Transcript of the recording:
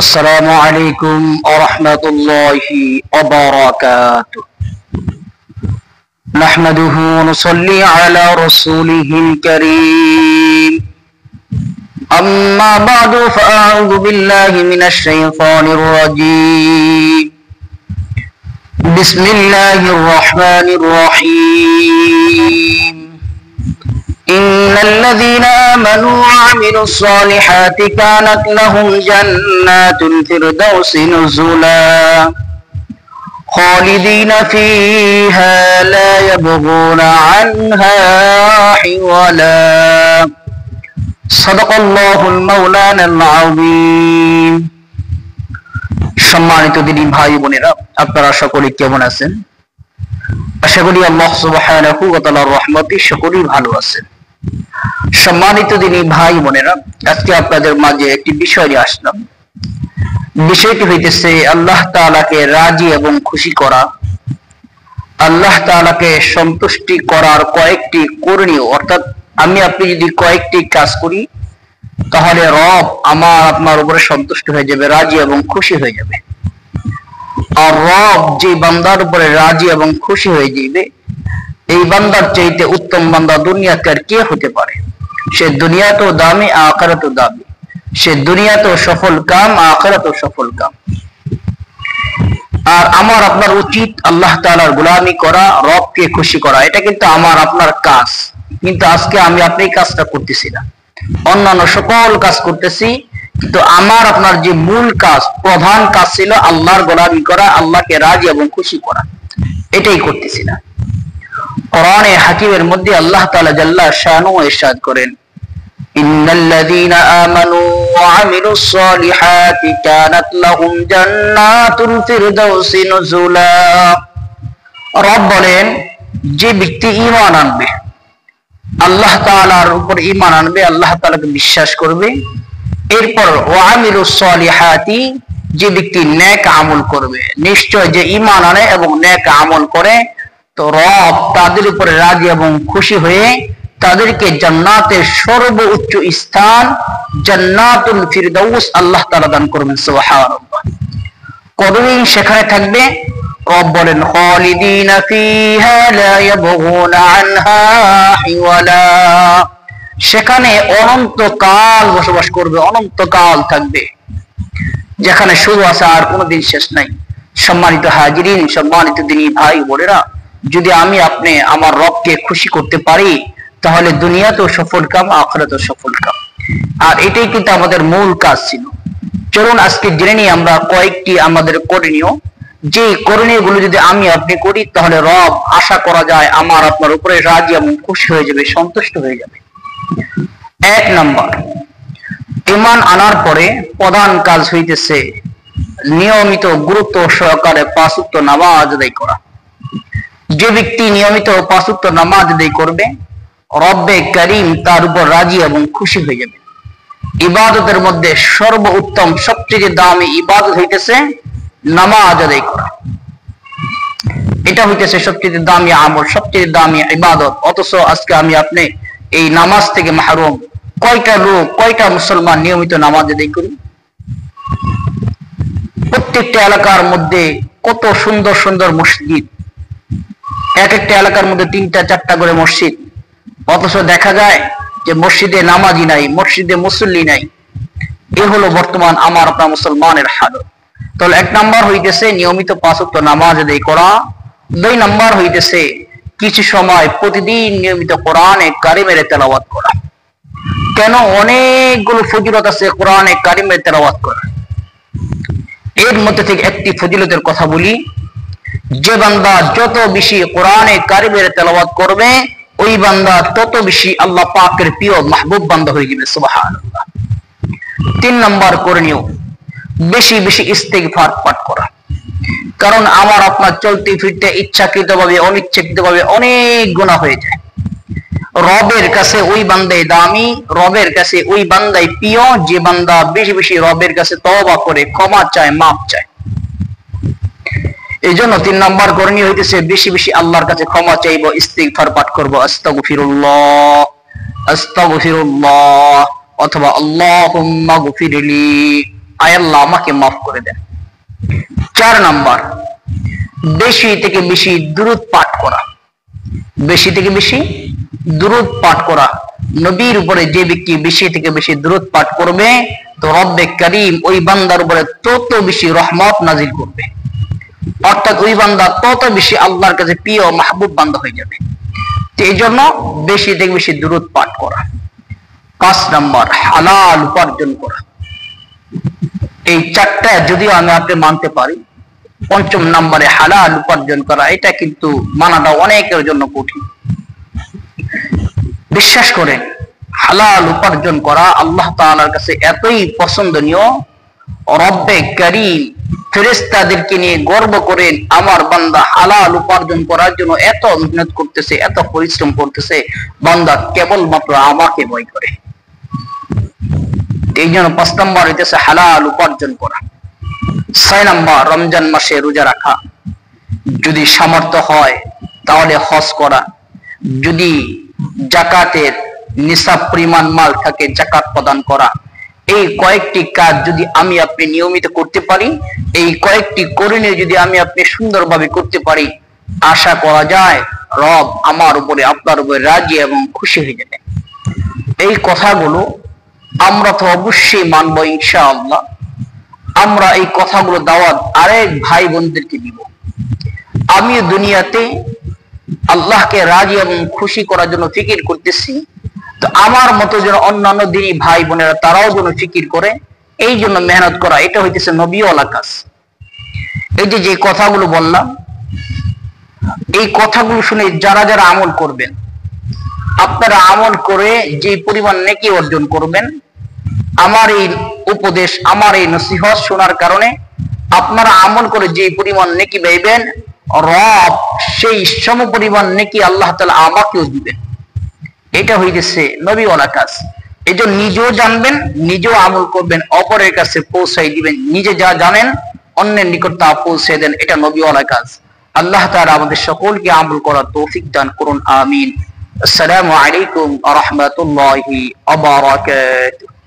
السلام عليكم ورحمة الله وبركاته. نحمده ونصلي على رسوله الكريم. أما بعد فأعوذ بالله من الشيطان الرجيم. بسم الله الرحمن الرحيم. إن الذين آمنوا وعملوا الصالحات كانت لهم جنات الفردوس نزلا خالدين فيها لا يبغون عنها حولا. صدق الله المولانا العظيم. সম্মানিত দিনী ভাই বোনেরা, আপনারা সকলে কেমন আছেন? আশা করি আল্লাহ সুবহানাহু ওয়া তাআলার রহমতে সকলেই ভালো আছেন। সম্মানিত দিনী ভাই বোনেরা, আজকে আপনাদের মাঝে একটি বিষয় নিয়ে আসলাম। বিষয়টি হইতেছে আল্লাহ তাআলাকে রাজি এবং খুশি করা, আল্লাহ তাআলাকে সন্তুষ্টি করার কয়েকটি করণীয়, অর্থাৎ আমি আপনি যদি কয়েকটি কাজ করি তাহলে রব আপনার উপরে সন্তুষ্ট হয়ে যাবে, রাজি এবং খুশি হয়ে যাবে। আর রব যে বান্দার উপরে রাজি এবং খুশি হয়ে যাবে, এই বান্দার চাইতে উত্তম বান্দা দুনিয়াতে আর কে হতে পারে? সে দুনিয়াতেও দামি, আখিরাতেও দামি। সে দুনিয়াতেও সফল কাম, আখিরাতেও সফল কাম। আর আমার আপনার উচিত আল্লাহ তাআলার গোলামি করা, রবকে খুশি করা। এটা কিন্তু আমার আপনার কাজ। কিন্তু আজকে আমি আপনি কাজটা করতেছি না, অন্যান্য সকল কাজ করতেছি, কিন্তু আমার আপনার যে মূল কাজ, প্রধান কাজ ছিল আল্লাহর গোলামি করা, আল্লাহকে রাজি এবং খুশি করা, এটাই করতেছি না। কোরআনে হাকিমের মধ্যে আল্লাহ তাআলা জাল্লা শানুহু ইরশাদ করেন, ইন্নাল্লাযীনা আমানু ওয়া আমিলুস সালিহাতি কানাত লাহুম জান্নাতুল ফিরদাউসি নুজুলা। রব বলেন, যে ব্যক্তি ঈমান আনবে, আল্লাহ তাআলার উপর ঈমান আনবে, আল্লাহ তাআলাকে বিশ্বাস করবে, এরপর ওয়া আমিলুস সালিহাতি, যে ব্যক্তি নেক আমল করবে, নিশ্চয় যে ঈমান আনে এবং নেক আমল করে, তো রব তাদের উপরে রাজি এবং খুশি হয়ে তাদেরকে জান্নাতের সর্বোচ্চ স্থান জান্নাতুল ফিরদাউস আল্লাহ তাআলা দান করবেন। সুবহানাল্লাহ। কতদিন সেখানে থাকবে? রব বলেন, খালিদিনা ফিহা লা ইয়াবগুনা আনহা হিওয়ালা। সেখানে অনন্তকাল বসবাস করবে, অনন্তকাল থাকবে, যেখানে শুরু আছে আর কোনোদিন শেষ নাই। সম্মানিত হাজিরিন, সম্মানিত দিনী ভাই বোনেরা, যদি আমি আপনি আমার রবকে খুশি করতে পারি তাহলে দুনিয়াতেও সফল কাম, আখিরাতেও সফল কাম। আর এটাই কিন্তু আমাদের মূল কাজ ছিল। চলুন আজকে জেনে নিই আমরা কয়েকটি আমাদের করণীয়, যে করণীয় গুলো যদি আমি আপনি করি তাহলে রব আশা করা যায় আমার আপনার উপরে রাজি এবং খুশি হয়ে যাবে, সন্তুষ্ট হয়ে যাবে। 1 নম্বর, ঈমান আনার পরে প্রধান কাজ হইতেছে নিয়মিত গুরুত্ব সহকারে 5 ওয়াক্ত নামাজ আদায় করা। যে ব্যক্তি নিয়মিত 5 ওয়াক্ত নামাজ আদায় করবে, রব্বে কারীম তার উপর রাজি এবং খুশি হয়ে যাবে। ইবাদতের মধ্যে সর্বোত্তম, সবচেয়ে দামি ইবাদত হইতেছে নামাজ আদায় করা। এটা হইতেছে সবচেয়ে দামি আমল, সবচেয়ে দামি ইবাদত। অথচ আজকে আমি আপনি এই নামাজ থেকে মাহরুম। কয়টা লোক, কয়টা মুসলমান নিয়মিত নামাজ আদায় করি? প্রত্যেকটা এলাকার মধ্যে কত সুন্দর সুন্দর মসজিদ, এক একটা এলাকার মধ্যে 3টা 4টা করে মসজিদ, অথচ দেখা যায় যে মসজিদে নামাজি নাই, মসজিদে মুসল্লি নাই। এ হলো বর্তমান আমার আপনার মুসলমানের হালত। তাহলে 1 নাম্বার হইতেছে নিয়মিত 5 ওয়াক্ত নামাজ আদায় করা। 2 নাম্বার হইতেছে কিছু সময় প্রতিদিন নিয়মিত কোরআনে কারিমের তেলাওয়াত করা। কেন? অনেকগুলো ফজিলত আছে কোরআনে কারিমের তেলাওয়াত করা। এর মধ্যে থেকে একটি ফজিলতের কথা বলি, যে বান্দা যত বেশি কোরআনে কারিমের তেলাওয়াত করবে, ওই বান্দা তত বেশি আল্লাহ পাকের প্রিয় মাহবুব বান্দা হয়ে যাবে। সুবহানাল্লাহ। 3 নম্বর করণীয়, বেশি বেশি ইস্তিগফার পাঠ করা। কারণ আমার আপনার চলতে ফিরতে ইচ্ছাকৃতভাবে অনিচ্ছাকৃতভাবে অনেক গুনাহ হয়ে যায়। রবের কাছে ওই বান্দাই দামি, রবের কাছে ওই বান্দাই প্রিয় যে বান্দা বেশি বেশি রবের কাছে তওবা করে, ক্ষমা চায়, মাফ চায়। এই জন্য 3 নম্বর করণীয় হইতেছে বেশি বেশি আল্লাহর কাছে ক্ষমা চাইবো, ইস্তিগফার পাঠ করবো। আস্তাগফিরুল্লাহ, আস্তাগফিরুল্লাহ, অথবা আল্লাহুম্মা গফিরলি, আয় আল্লাহ আমাকে মাফ করে দেন। 4 নাম্বার, বেশি থেকে বেশি দুরূদ পাঠ করা। বেশি থেকে বেশি দুরূদ পাঠ করা। নবীর উপরে যে ব্যক্তি বেশি থেকে বেশি দুরূদ পাঠ করবে তো রব্বে কারীম ওই বান্দার উপরে তত বেশি রহমত নাজিল করবে, অর্থাৎ ওই বান্দা তত বেশি আল্লাহর কাছে প্রিয় মাহবুব বান্দা হয়ে যাবে। তো এই জন্য বেশি থেকে বেশি দুরূদ পাঠ করা। 5 নাম্বার, হালাল উপার্জন করা। এই 4টা যদিও আমি আপনি মানতে পারি, 5ম নম্বরে হালাল উপার্জন করা, এটা কিন্তু মানাটা অনেকের জন্য কঠিন। বিশ্বাস করেন, হালাল উপার্জন করা আল্লাহ তাআলার কাছে এতই পছন্দনীয়, রব্বে কারীম ফেরেশতাদেরকে নিয়ে গর্ব করেন, আমার বান্দা হালাল উপার্জন করার জন্য এত মেহনত করতেছে, এত পরিশ্রম করতেছে, বান্দা কেবলমাত্র আমাকে ভয় করে। এই জন্য 5 নম্বর হইতেছে হালাল উপার্জন করা। 6 নম্বর, রমজান মাসে রোজা রাখা। যদি সামর্থ্য হয় তাহলে হজ করা। যদি জাকাতের নিসাব পরিমাণ মাল থাকে জাকাত প্রদান করা। এই কয়েকটি কাজ যদি আমি আপনি নিয়মিত করতে পারি, এই কয়েকটি করণীয় যদি আমি আপনি সুন্দরভাবে করতে পারি, আশা করা যায় রব আমার উপরে আপনার উপরে রাজি এবং খুশি হয়ে যাবেন। এই কথাগুলো আমরা তো অবশ্যই মানবো ইনশাআল্লাহ। আমরা এই কথাগুলো দাওয়াত আরেক ভাই বোনদেরকে দিব। আমি দুনিয়াতে আল্লাহকে রাজি এবং খুশি করার জন্য ফিকির করতেছি, তো আমার মতো যেন অন্যান্য দিনী ভাই বোনেরা তারাও যেন ফিকির করে, এই জন্য মেহনত করা, এটা হইতেছে নবীওয়ালা কাজ। এই যে কথাগুলো বললাম, এই কথাগুলো শুনে যারা যারা আমল করবেন, আপনারা আমল করে যে পরিমাণ নেকি অর্জন করবেন, আমার এই উপদেশ, আমার এই নসিহত শোনার কারণে আপনারা আমল করে যে পরিমাণ নেকি পাইবেন, রব সেই সম পরিমাণ নেকি আল্লাহ তাআলা আমাকেও দিবেন। এটা হইতেছে নবীওয়ালা কাজ। এই জন্য নিজেও জানবেন, নিজেও আমল করবেন, অপরের কাছে পৌঁছাই দিবেন। নিজে যা জানেন অন্যের নিকট তা পৌঁছে দেন, এটা নবীওয়ালা কাজ। আল্লাহ তাআলা আমাদের সকলকে আমল করার তৌফিক দান করুন, আমিন। আসসালামু আলাইকুম ওয়া রাহমাতুল্লাহি ওয়া বারাকাতুহু।